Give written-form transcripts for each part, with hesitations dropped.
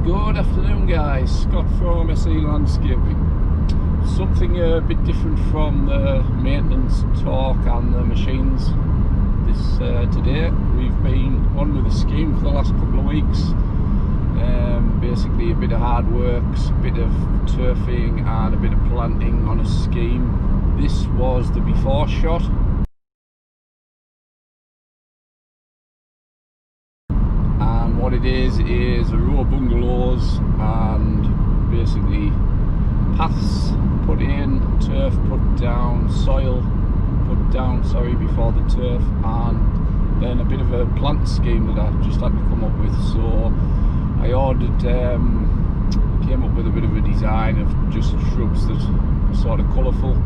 Good afternoon guys, Scott from SE Landscaping. Something a bit different from the maintenance talk and the machines today. We've been on with the scheme for the last couple of weeks. Basically a bit of hard works, a bit of turfing and a bit of planting on a scheme. This was the before shot. What it is a row of bungalows and basically paths put in, turf put down, soil put down, before the turf, and then a bit of a plant scheme that I just had to come up with. So I ordered, came up with a bit of a design of just shrubs that are sort of colourful,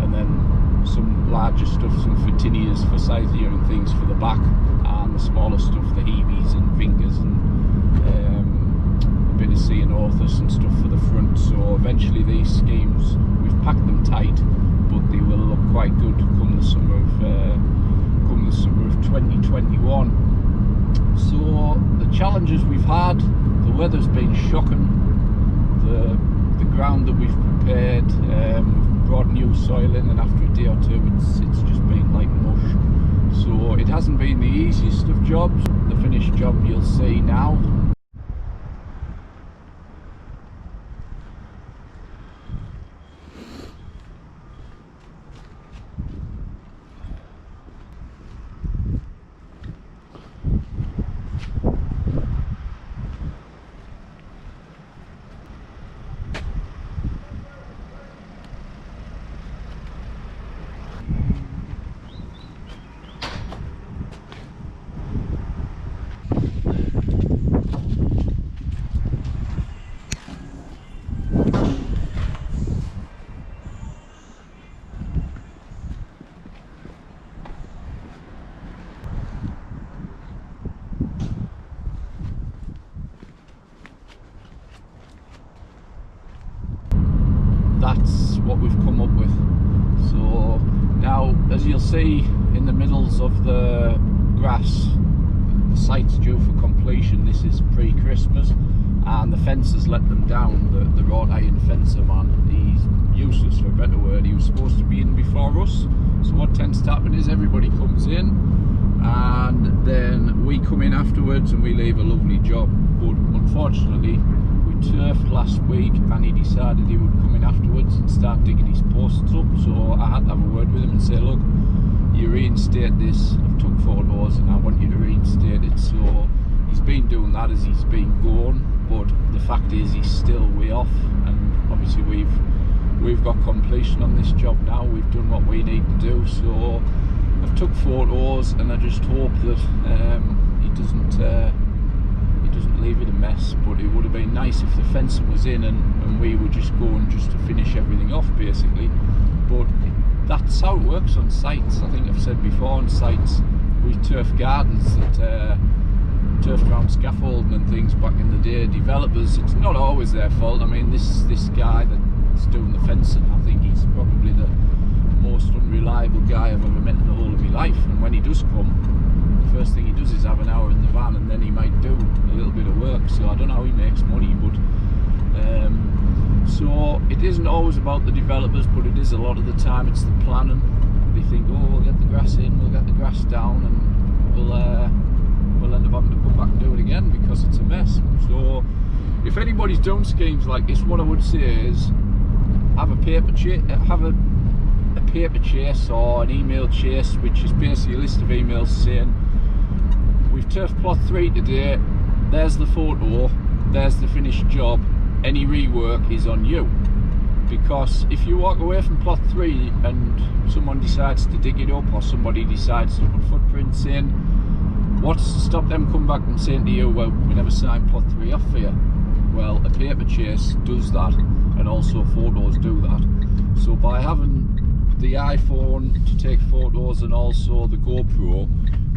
and then some larger stuff, some photinias for sightseeing and things for the back, and the smaller stuff, the hebes and fingers and a bit of ceanothus and stuff for the front. So eventually these schemes, we've packed them tight, but they will look quite good come the summer of 2021. So the challenges we've had, the weather's been shocking. The ground that we've prepared, we've brought new soil in, and after a day or two it's just been like mush. So it hasn't been the easiest of jobs. The finished job you'll see now. That's what we've come up with. So now, as you'll see in the middles of the grass, the site's due for completion. This is pre-Christmas, and the fencers let them down. The wrought iron fencer man, he's useless for a better word. He was supposed to be in before us. So what tends to happen is everybody comes in, and then we come in afterwards and we leave a lovely job. But unfortunately, turfed last week and he decided he would come in afterwards and start digging his posts up. So I had to have a word with him and say, look, you reinstate this. I've took photos and I want you to reinstate it. So he's been doing that as he's been going, but the fact is he's still way off, and obviously we've got completion on this job now. We've done what we need to do. So I've took photos, and I just hope that he doesn't leave it a mess. But it would have been nice if the fencing was in and we were just going just to finish everything off basically. But that's how it works on sites. I think I've said before, on sites we turf gardens that turfed around scaffolding and things back in the day. Developers, it's not always their fault. I mean, this guy that's doing the fencing, I think he's probably the most unreliable guy I've ever met in the whole of my life. And when he does come, first thing he does is have an hour in the van, and then he might do a little bit of work. So I don't know how he makes money, but so it isn't always about the developers, but it is a lot of the time. It's the planning. They think, oh, we'll get the grass in, we'll get the grass down, and we'll end up having to come back and do it again because it's a mess. So if anybody's doing schemes like this, what I would say is have a paper chase or an email chase, which is basically a list of emails saying, we've turfed plot 3 today, there's the photo, there's the finished job, any rework is on you. Because if you walk away from plot 3 and someone decides to dig it up, or somebody decides to put footprints in, what's to stop them coming back and saying to you, well, we never signed plot 3 off for you? Well, a paper chase does that, and also photos do that. So by having the iPhone to take photos and also the GoPro,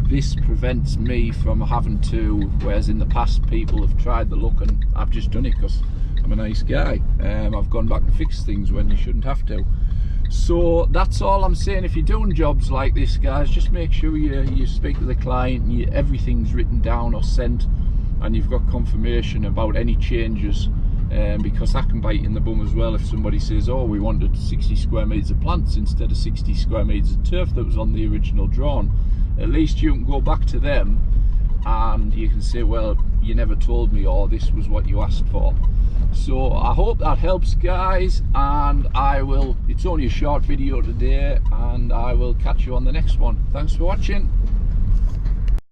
this prevents me from having to, whereas in the past people have tried the look, and I've just done it because I'm a nice guy. I've gone back and fixed things when you shouldn't have to. So that's all I'm saying. If you're doing jobs like this, guys, just make sure you speak to the client and everything's written down or sent and you've got confirmation about any changes, because that can bite in the bum as well. If somebody says, oh, we wanted 60 square metres of plants instead of 60 square metres of turf that was on the original drawing, at least you can go back to them and you can say, well, you never told me, or this was what you asked for. So I hope that helps, guys, and it's only a short video today, and I will catch you on the next one. Thanks for watching.